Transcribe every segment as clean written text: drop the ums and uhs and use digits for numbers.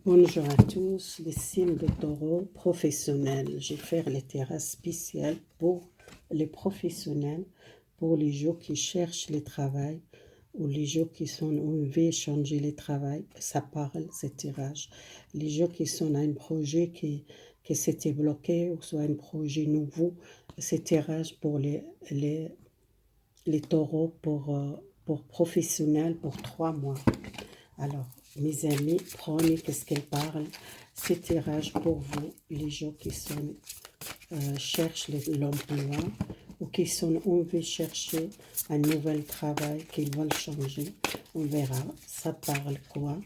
Bonjour à tous, les signes de taureau professionnels. Je vais faire les terrasses spéciales pour les professionnels, pour les gens qui cherchent le travail ou les gens qui sont veulent changer le travail. Ça parle, ces tirages. Les gens qui sont à un projet qui s'était bloqué ou soit un projet nouveau, ces tirages pour les taureaux pour professionnels pour 3 mois. Alors, mes amis, prenez qu'est-ce qu'elle parle. C'est tirage pour vous, les gens qui sont, cherchent l'emploi ou qui sont envie de chercher un nouvel travail, qu'ils veulent changer. On verra. Ça parle quoi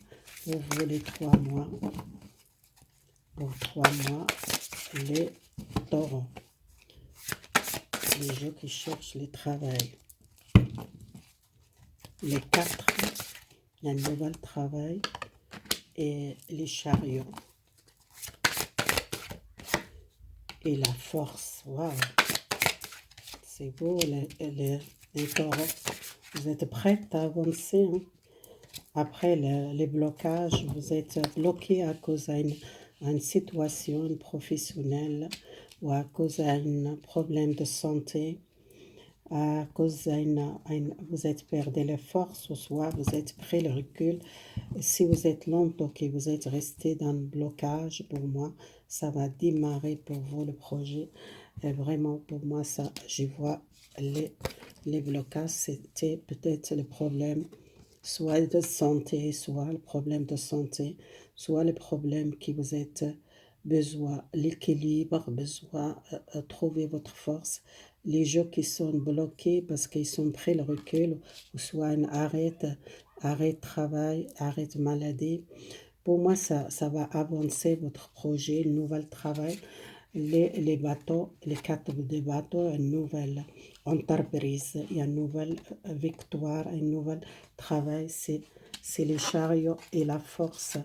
pour vous les 3 mois. Pour 3 mois, les taureaux. Les gens qui cherchent le travail. Les 4, un nouvel travail et les chariots. Et la force, waouh, c'est beau les taureaux. Vous êtes prêts à avancer, hein? Après les blocages, vous êtes bloqués à cause d'une situation professionnelle ou à cause d'un problème de santé, à cause vous êtes perdu les forces, ou soit vous êtes pris le recul. Si vous êtes longtemps que vous êtes resté dans le blocage, pour moi, ça va démarrer pour vous le projet. Et vraiment, pour moi, ça, je vois les blocages, c'était peut-être le problème, soit de santé, soit le problème de santé, soit le problème que vous êtes besoin, l'équilibre, besoin de trouver votre force. Les gens qui sont bloqués parce qu'ils sont pris le recul, ou soit un arrêt de travail, arrêt de maladie. Pour moi, ça va avancer votre projet, le nouvel travail, les bateaux, les 4 des bateaux, une nouvelle entreprise, il y a une nouvelle victoire, un nouvel travail, c'est les chariots et la force.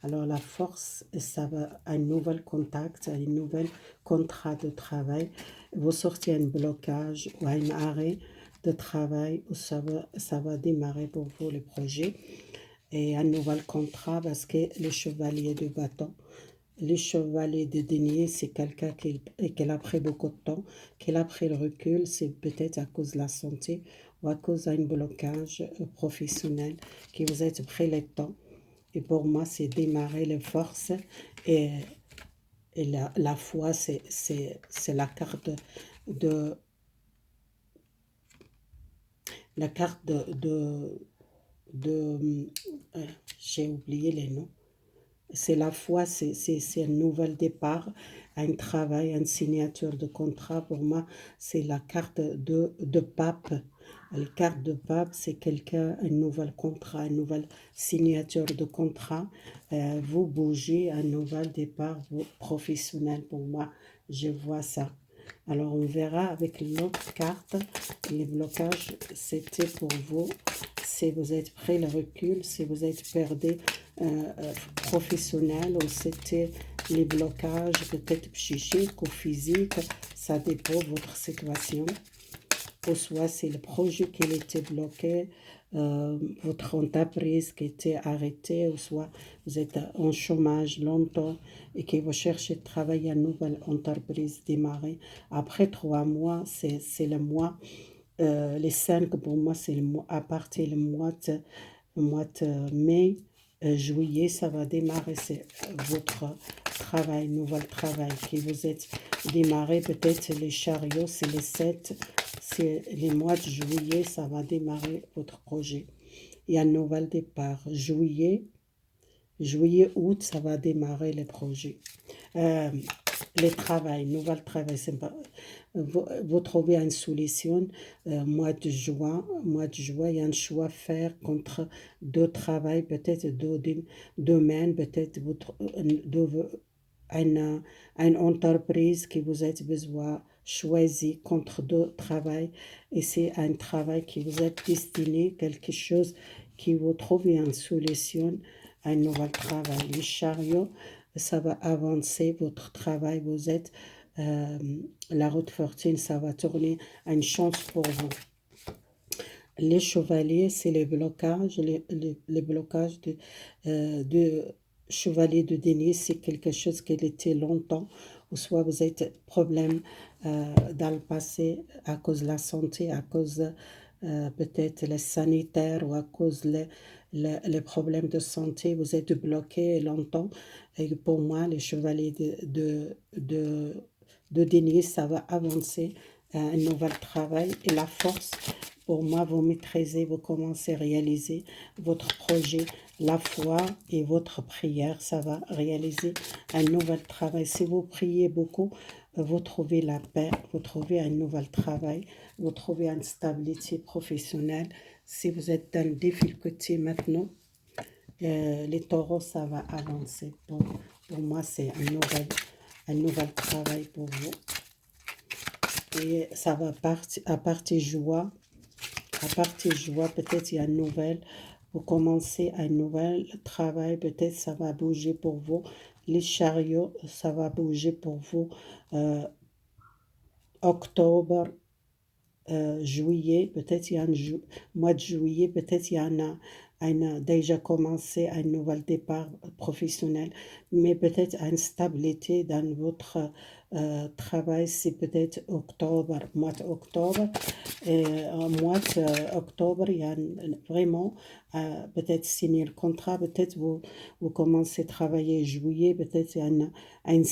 Alors la force, ça va un nouvel contact, un nouvel contrat de travail. Vous sortez un blocage ou un arrêt de travail où ça va démarrer pour vous le projet. Et un nouvel contrat parce que les chevaliers de bâton, les chevaliers de denier, c'est quelqu'un qui a pris beaucoup de temps, qui a pris le recul, c'est peut-être à cause de la santé ou à cause d'un blocage professionnel, qui vous êtes pris le temps. Et pour moi, c'est démarrer les forces et, la foi, c'est la carte de la carte de j'ai oublié les noms. C'est la foi, c'est un nouvel départ, un travail, une signature de contrat. Pour moi, c'est la carte de pape. La carte de pape, c'est quelqu'un, un nouvel contrat, une nouvelle signature de contrat. Vous bougez, un nouvel départ professionnel. Pour moi, je vois ça. Alors, on verra avec l'autre carte. Les blocages, c'était pour vous. Si vous êtes pris le recul, si vous êtes perdu professionnel, ou c'était les blocages peut-être psychiques ou physiques, ça dépend de votre situation. Ou soit c'est le projet qui était bloqué, votre entreprise qui était arrêtée, ou soit vous êtes en chômage longtemps et que vous cherchez de travailler à une nouvelle entreprise démarrer. Après 3 mois, c'est le mois, les 5 pour moi, c'est le mois, à partir du mois de mai, juillet, ça va démarrer, c'est votre travail, nouvel travail qui vous êtes démarré, peut-être les chariots, c'est les 7, c'est les mois de juillet, ça va démarrer votre projet. Il y a un nouvel départ, juillet, août, ça va démarrer le projet. Le travail, nouvel travail, c'est pas, vous trouvez une solution. Mois de juin, il y a un choix à faire contre deux travails, peut-être deux domaines, peut-être une entreprise que vous avez besoin choisi contre deux travails, et c'est un travail qui vous est destiné, quelque chose qui vous trouve une solution, un nouvel travail. Le chariot, ça va avancer votre travail, vous êtes la route fortune, ça va tourner à une chance pour vous. Les chevaliers, c'est les blocages, les blocages de chevalier de denier, c'est quelque chose qui était longtemps, ou soit vous êtes problème dans le passé à cause de la santé, à cause peut-être les sanitaires ou à cause les problèmes de santé, vous êtes bloqué longtemps. Et pour moi, les chevaliers de denier, ça va avancer un nouvel travail et la force. Pour moi, vous maîtrisez, vous commencez à réaliser votre projet, la foi et votre prière, ça va réaliser un nouvel travail. Si vous priez beaucoup, vous trouvez la paix, vous trouvez un nouvel travail, vous trouvez une stabilité professionnelle. Si vous êtes dans une difficulté maintenant, les taureaux, ça va avancer. Pour moi, c'est un nouvel travail pour vous. Et ça va partir à partir joie. À partir joie, peut-être il y a une nouvelle. Vous commencez un nouvel travail, peut-être ça va bouger pour vous. Les chariots, ça va bouger pour vous. Octobre, juillet, peut-être il y a un mois de juillet, peut-être il y en a déjà commencé un nouvel départ professionnel, mais peut-être une stabilité dans votre travail, c'est peut-être octobre, mois d'octobre. Et en mois d'octobre, il y a vraiment peut-être signer le contrat, peut-être vous commencez à travailler juillet, peut-être il y en a un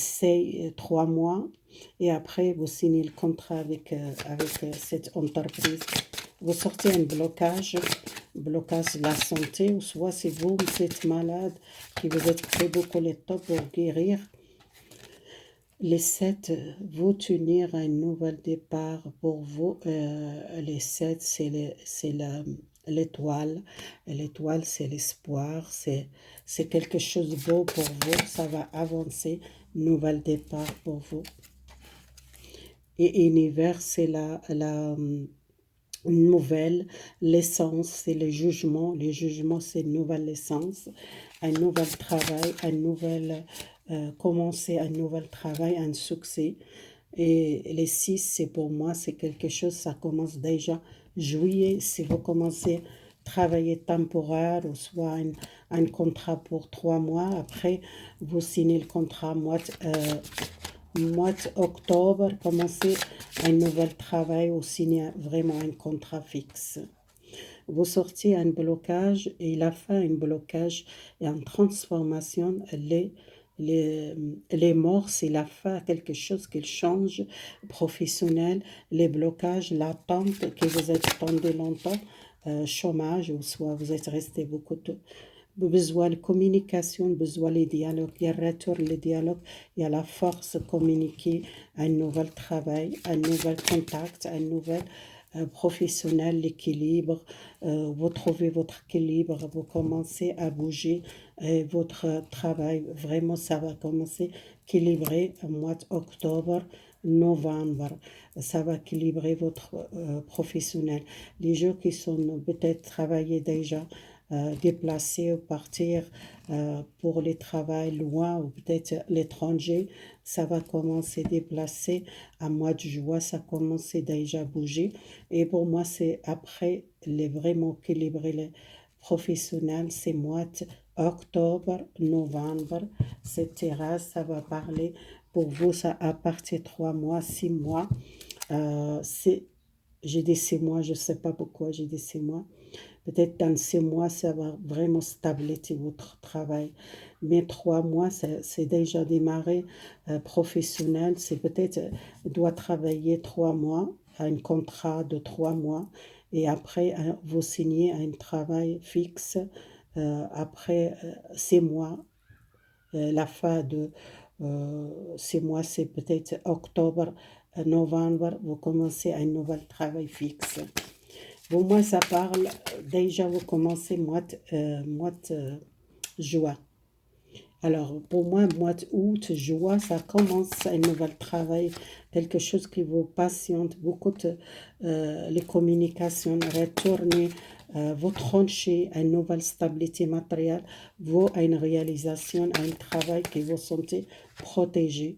3 mois. Et après, vous signez le contrat avec cette entreprise. Vous sortez un blocage de la santé, ou soit c'est vous êtes malade, qui vous êtes pris beaucoup de temps pour guérir. Les 7, vous tenir un nouvel départ pour vous. Les 7, c'est l'étoile. L'étoile, c'est l'espoir. C'est quelque chose de beau pour vous. Ça va avancer. Nouvel départ pour vous. Et univers, c'est la nouvelle naissance, c'est le jugement. Le jugement, c'est une nouvelle naissance, un nouvel travail, un nouvel commencer, un nouvel travail, un succès. Et les 6, c'est pour moi, c'est quelque chose, ça commence déjà juillet. Si vous commencez à travailler temporaire, ou soit un contrat pour 3 mois, après, vous signez le contrat mois d'octobre, commencer un nouvel travail ou signer vraiment un contrat fixe. Vous sortez un blocage et la fin, un blocage et une transformation. Les morts, c'est la fin, quelque chose qui change professionnel. Les blocages, l'attente que vous êtes attendu longtemps, chômage, ou soit vous êtes resté beaucoup de besoin de communication, besoin de dialogue. Il y a retour le dialogue, il y a la force de communiquer, un nouvel travail, un nouvel contact, un nouvel professionnel, l'équilibre. Vous trouvez votre équilibre, vous commencez à bouger votre travail. Vraiment, ça va commencer à équilibrer au mois d'octobre, novembre. Ça va équilibrer votre professionnel. Les gens qui sont peut-être travaillés déjà, déplacer ou partir pour les travail loin ou peut-être l'étranger, ça va commencer à déplacer. À mois de juin, ça commence déjà à bouger. Et pour moi, c'est après les vraiment équilibrer les professionnels, c'est mois d'octobre, novembre. Cette terrasse, ça va parler pour vous, ça à partir de 3 mois, 6 mois. J'ai dit 6 mois, je ne sais pas pourquoi j'ai dit 6 mois. Peut-être dans 6 mois, ça va vraiment stabiliser votre travail. Mais 3 mois, c'est déjà démarré professionnel. C'est peut-être, doit travailler 3 mois, un contrat de 3 mois. Et après, vous signez un travail fixe. Après 6 mois, la fin de 6 mois, c'est peut-être octobre, novembre, vous commencez un nouvel travail fixe. Pour moi, ça parle, déjà vous commencez mois de juin. Alors, pour moi, mois d'août, juin, ça commence un nouvel travail, quelque chose qui vous passionne, beaucoup de les communications, retourner, vous trancher une nouvelle stabilité matérielle, vous, une réalisation, un travail que vous sentez protégé.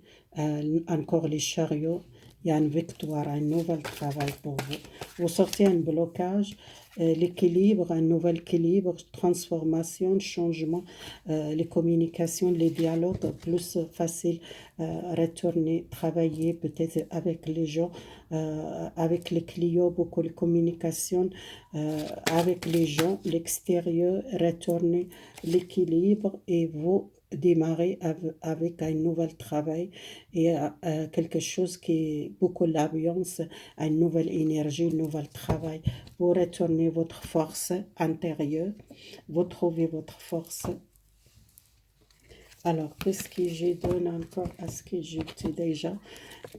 Encore les chariots, il y a une victoire, un nouvel travail pour vous. Vous sortez un blocage, l'équilibre, un nouvel équilibre, transformation, changement, les communications, les dialogues plus faciles, retourner, travailler peut-être avec les gens, avec les clients, beaucoup de communication avec les gens, l'extérieur, retourner l'équilibre et vous démarrer avec un nouvel travail et quelque chose qui est beaucoup l'ambiance, une nouvelle énergie, un nouvel travail. Vous retournez votre force intérieure, vous trouvez votre force. Alors, qu'est-ce que je donne encore à ce que j'ai dit déjà?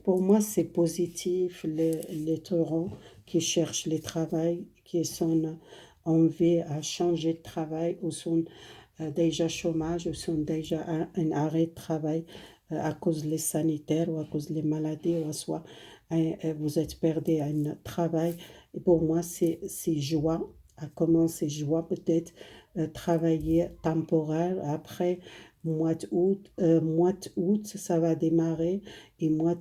Pour moi, c'est positif, les taureaux qui cherchent le travail, qui sont envie à changer de travail ou sont déjà chômage ou sont déjà un arrêt de travail à cause des sanitaires ou à cause des maladies ou soit vous êtes perdu à un travail. Et pour moi, c'est joie. À commencer joie peut-être travailler temporaire après mois d'août ça va démarrer et mois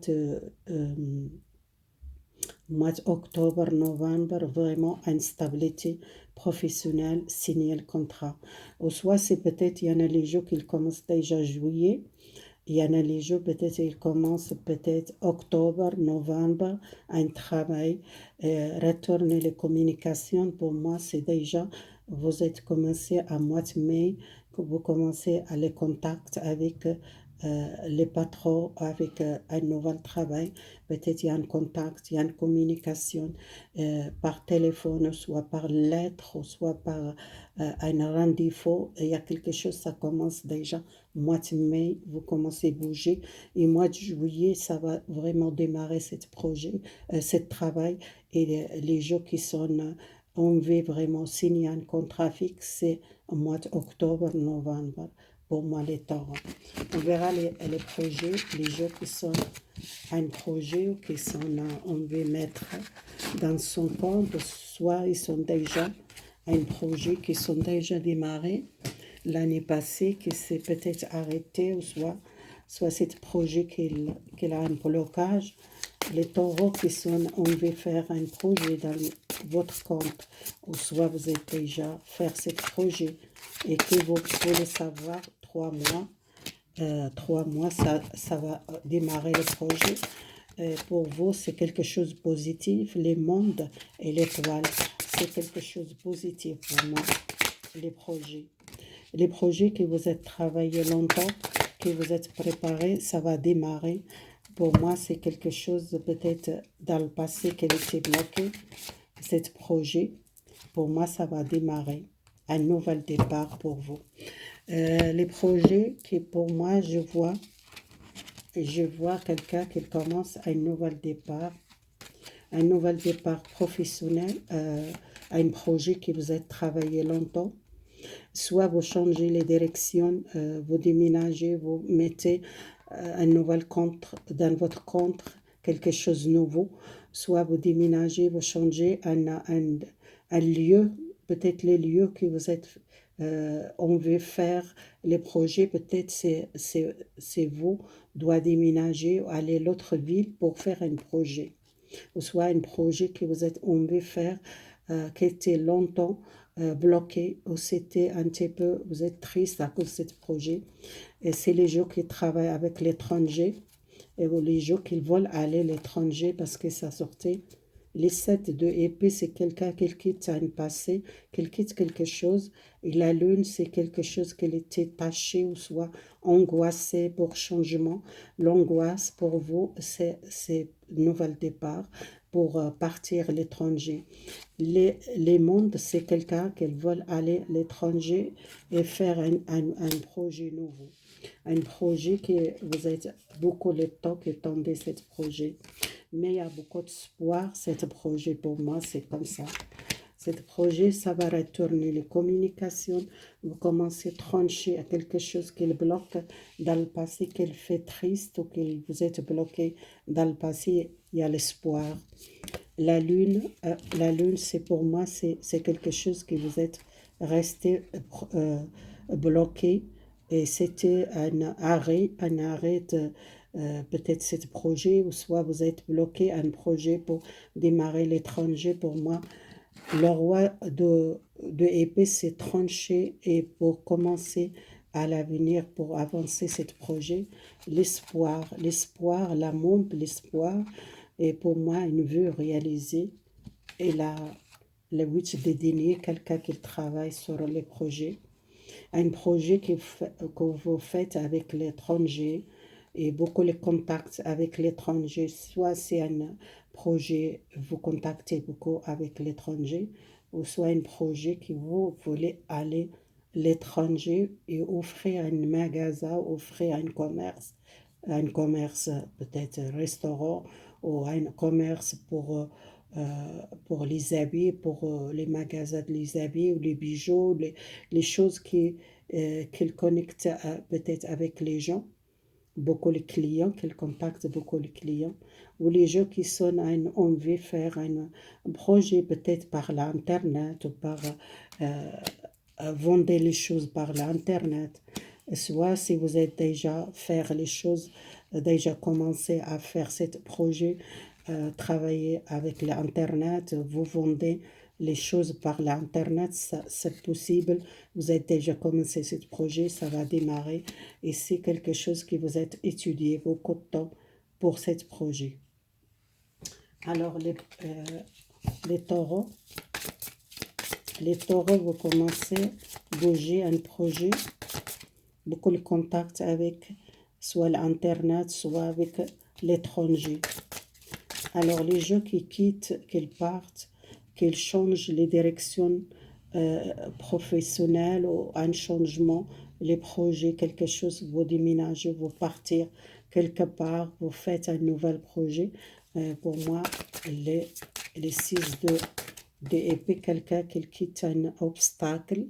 d'octobre, novembre, vraiment instabilité professionnelle, signer le contrat. Ou soit c'est peut-être, il y en a les jours qui commencent déjà juillet, il y en a les jours peut-être ils commencent peut-être octobre, novembre, un travail, retourner les communications, pour moi c'est déjà, vous êtes commencé à mois de mai, que vous commencez à les contacts avec les patrons, avec un nouvel travail, peut-être il y a un contact, il y a une communication par téléphone, soit par lettre, ou soit par un rendez-vous, il y a quelque chose, ça commence déjà mois de mai, vous commencez à bouger. Et mois de juillet, ça va vraiment démarrer ce projet, ce travail. Et les jours qui sont, on veut vraiment signer un contrat fixe, c'est au mois d'octobre, novembre, pour moi les taureaux. On verra les projets, les jours qui sont un projet ou qui sont, on veut mettre dans son compte, soit ils sont déjà un projet qui sont déjà démarrés l'année passée, qui s'est peut-être arrêté, ou soit c'est un projet qu'il a un blocage. Les taureaux qui sont, on veut faire un projet dans votre compte, ou soit vous êtes déjà faire ce projet et que vous voulez savoir 3 mois, ça va démarrer le projet. Pour vous, c'est quelque chose de positif. Les mondes et l'étoile, c'est quelque chose de positif pour moi, les projets. Les projets que vous êtes travaillé longtemps, que vous êtes préparé, ça va démarrer. Pour moi, c'est quelque chose peut-être dans le passé qui était bloqué. Ce projet, pour moi, ça va démarrer. Un nouvel départ pour vous. Les projets que pour moi, je vois quelqu'un qui commence un nouvel départ professionnel, un projet que vous êtes travaillé longtemps. Soit vous changez les directions, vous déménagez, vous mettez un nouvel compte dans votre compte, quelque chose de nouveau. Soit vous déménagez, vous changez un lieu, peut-être les lieux que vous êtes, on veut faire les projets, peut-être c'est vous, doit déménager, aller à l'autre ville pour faire un projet. Ou soit un projet que vous êtes, on veut faire, qui était longtemps bloqué, ou c'était un petit peu, vous êtes triste à cause de ce projet. Et c'est les gens qui travaillent avec l'étranger, et les gens qui veulent aller à l'étranger parce que ça sortait. Les 7 de épée, c'est quelqu'un qui quitte un passé, qui quitte quelque chose. Et la lune, c'est quelque chose qui était taché ou soit angoissé pour changement. L'angoisse pour vous, c'est nouvel départ pour partir à l'étranger. Les mondes, c'est quelqu'un qui veut aller à l'étranger et faire un projet nouveau. Un projet que vous êtes beaucoup de temps qui attendez ce projet. Mais il y a beaucoup d'espoir, ce projet pour moi, c'est comme ça. Ce projet, ça va retourner les communications, vous commencez à trancher à quelque chose qui le bloque dans le passé, qui le fait triste ou que vous êtes bloqué dans le passé, il y a l'espoir. La lune, c'est pour moi, c'est quelque chose que vous êtes resté bloqué et c'était un arrêt peut-être ce projet, ou soit vous êtes bloqué à un projet pour démarrer l'étranger. Pour moi, le roi de épée s'est tranché, et pour commencer à l'avenir, pour avancer ce projet, l'espoir, la montre, l'espoir est pour moi une vue réalisée. Et le 8 de denier, quelqu'un qui travaille sur les projets, un projet que vous faites avec l'étranger, et beaucoup de contacts avec l'étranger. Soit c'est un projet, vous contactez beaucoup avec l'étranger, ou soit un projet que vous voulez aller à l'étranger et offrir un magasin, offrir un commerce peut-être un restaurant, ou un commerce pour les habits, pour les magasins de les habits ou les bijoux, les choses qu'ils connectent peut-être avec les gens, beaucoup les clients, qu'ils contactent beaucoup les clients, ou les gens qui sont ont envie de faire un projet peut-être par l'internet, ou par vendre les choses par l'internet. Soit si vous êtes déjà faire les choses, déjà commencé à faire ce projet, travailler avec l'internet, vous vendez les choses par l'internet, c'est possible. Vous avez déjà commencé ce projet, ça va démarrer, et c'est quelque chose que vous êtes étudié beaucoup de temps pour ce projet. Alors les taureaux, vous commencez à bouger un projet, beaucoup de contacts avec soit l'internet, soit avec l'étranger. Alors les gens qui quittent, qu'ils partent, qu'ils changent les directions professionnelles, ou un changement, les projets, quelque chose, vous déménagez, vous partir quelque part, vous faites un nouvel projet. Pour moi, les 6 d'épée, quelqu'un qui quitte un obstacle,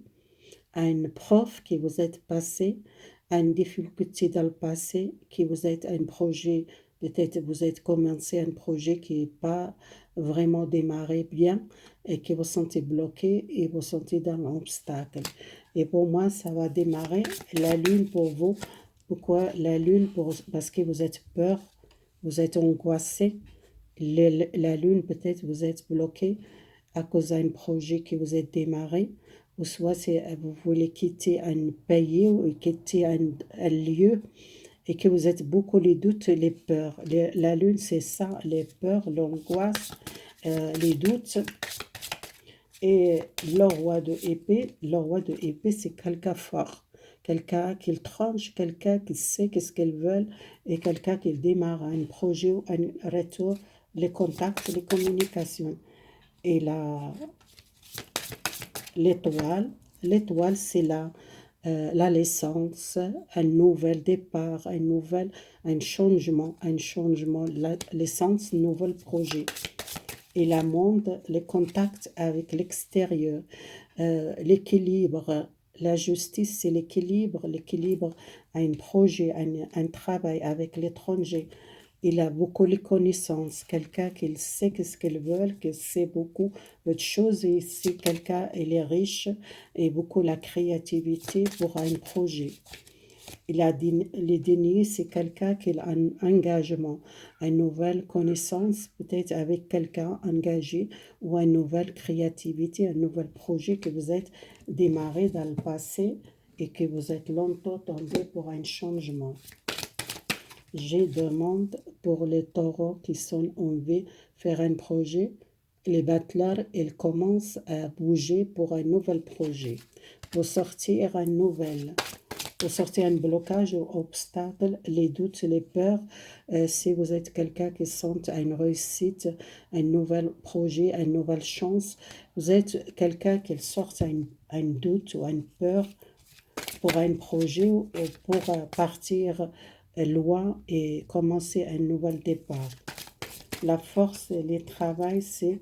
un prof qui vous êtes passé, une difficulté dans le passé, qui vous êtes un projet, peut-être vous êtes commencé un projet qui n'est pas vraiment démarré bien, et que vous sentez bloqué et vous sentez dans l'obstacle. Et pour moi, ça va démarrer la lune pour vous. Pourquoi la lune? Parce que vous êtes peur, vous êtes angoissé. La lune, peut-être vous êtes bloqué à cause d'un projet que vous êtes démarré, ou soit vous voulez quitter un pays ou quitter un lieu, et que vous êtes beaucoup les doutes, les peurs. La lune, c'est ça, les peurs, l'angoisse, les doutes. Et le roi de épée, c'est quelqu'un fort, quelqu'un qui tranche, quelqu'un qui sait qu'est-ce qu'ils veulent, et quelqu'un qui démarre un projet ou un retour, les contacts, les communications. Et l'étoile, c'est la naissance, un nouvel départ, un changement, l'essence, un nouvel projet. Et la monde, les contacts avec l'extérieur, l'équilibre, la justice, c'est l'équilibre, un projet, un travail avec l'étranger. Il a beaucoup de connaissances, quelqu'un qui sait ce qu'il veut, qui sait beaucoup de choses, et c'est quelqu'un, il est riche, et beaucoup la créativité pour un projet. Les deniers, c'est quelqu'un qui a un engagement, une nouvelle connaissance, peut-être avec quelqu'un engagé, ou une nouvelle créativité, un nouvel projet que vous êtes démarré dans le passé, et que vous êtes longtemps tombé pour un changement. Je demande pour les taureaux qui sont envie de faire un projet. Les battleurs, ils commencent à bouger pour un nouvel projet, pour sortir pour sortir un blocage ou obstacle, les doutes, les peurs. Si vous êtes quelqu'un qui sent une réussite, un nouvel projet, une nouvelle chance, vous êtes quelqu'un qui sort un doute ou une peur pour un projet, ou pour partir loin et commencer un nouvel départ. La force et le travail, c'est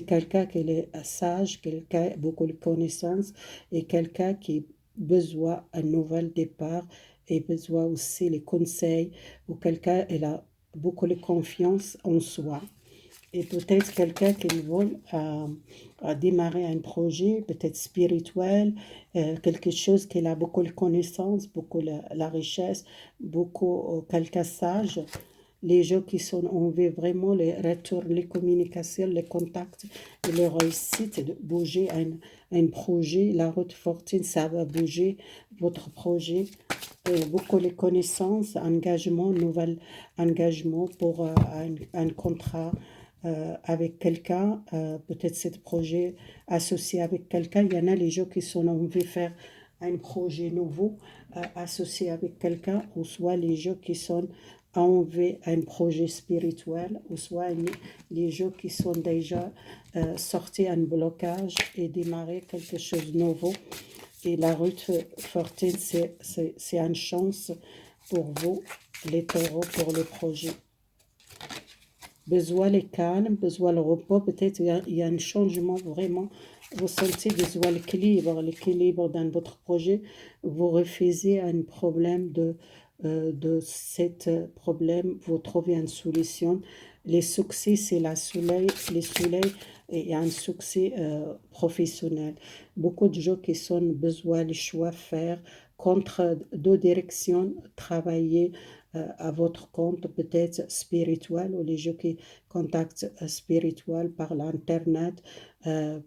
quelqu'un qui est sage, quelqu'un qui a beaucoup de connaissances, et quelqu'un qui a besoin d'un nouvel départ, et besoin aussi les conseils, ou quelqu'un qui a beaucoup de confiance en soi. Et peut-être quelqu'un qui veut démarrer un projet, peut-être spirituel, quelque chose qu'il a beaucoup de connaissances, beaucoup la richesse, beaucoup quelqu'un sage. Les gens qui sont, on veut vraiment les retours, les communications, les contacts, et les réussites, de bouger un projet. La route fortune, ça va bouger votre projet. Beaucoup de connaissances, engagement, nouvel engagement pour un contrat avec quelqu'un, peut-être ce projet associé avec quelqu'un. Il y en a les gens qui sont envie de faire un projet nouveau associé avec quelqu'un, ou soit les gens qui sont envie un projet spirituel, ou soit les gens qui sont déjà sortis un blocage et démarrer quelque chose de nouveau. Et la route fortune, c'est une chance pour vous, les taureaux, pour le projet. Besoin le calme, besoin le repos, peut-être il y a un changement vraiment. Vous sentez besoin l'équilibre dans votre projet. Vous refusez un problème de cet problème, vous trouvez une solution. Les succès, c'est la soleil, les soleils et un succès professionnel. Beaucoup de gens qui sont besoin de choix faire contre deux directions, travailler à votre compte peut-être spirituel, ou les gens qui contactent spirituel par l'internet,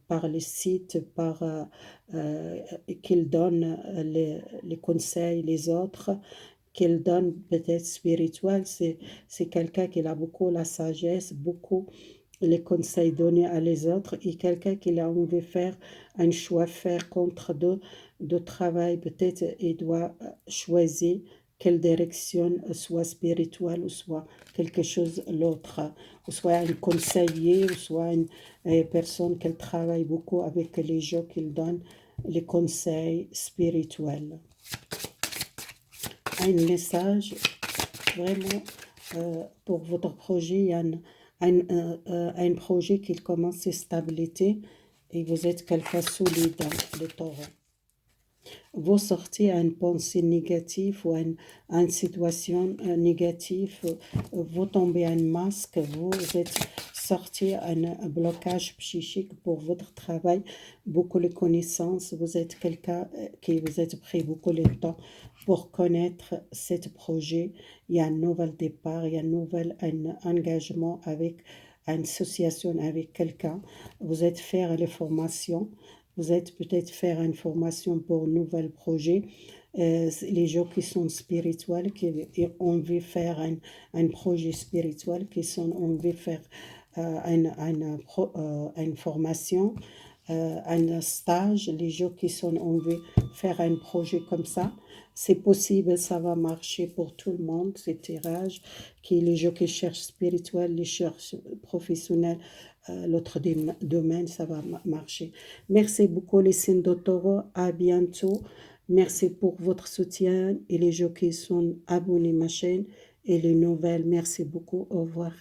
par les sites, par qu'ils donnent les conseils les autres, qu'il donne peut-être spirituel, c'est quelqu'un qui a beaucoup la sagesse, beaucoup les conseils donnés à les autres, et quelqu'un qui a envie de faire un choix, faire contre de travail, peut-être il doit choisir quelle direction, soit spirituelle ou soit quelque chose l'autre, ou soit un conseiller, ou soit une personne qui travaille beaucoup avec les gens qui donnent les conseils spirituels. Un message vraiment pour votre projet. Il y a un projet qui commence sa stabilité et vous êtes quelqu'un solide, le taureau. Vous sortez à une pensée négative ou à une situation négative, vous tombez à un masque, vous êtes sorti à un blocage psychique pour votre travail, beaucoup de connaissances, vous êtes quelqu'un qui vous êtes pris beaucoup de temps pour connaître ce projet. Il y a un nouvel départ, il y a un engagement avec une association avec quelqu'un, vous êtes faire les formations. Vous êtes peut-être faire une formation pour un nouvel projet. Les gens qui sont spirituels, qui ont envie de faire un projet spirituel, qui sont envie de faire une formation, un stage, les gens qui sont envie de faire un projet comme ça, c'est possible, ça va marcher pour tout le monde, c'est tirage, les gens qui cherchent spirituel, les cherchent professionnels, l'autre domaine, ça va marcher. Merci beaucoup les signes de taureau, à bientôt. Merci pour votre soutien et les gens qui sont abonnés à ma chaîne et les nouvelles. Merci beaucoup, au revoir.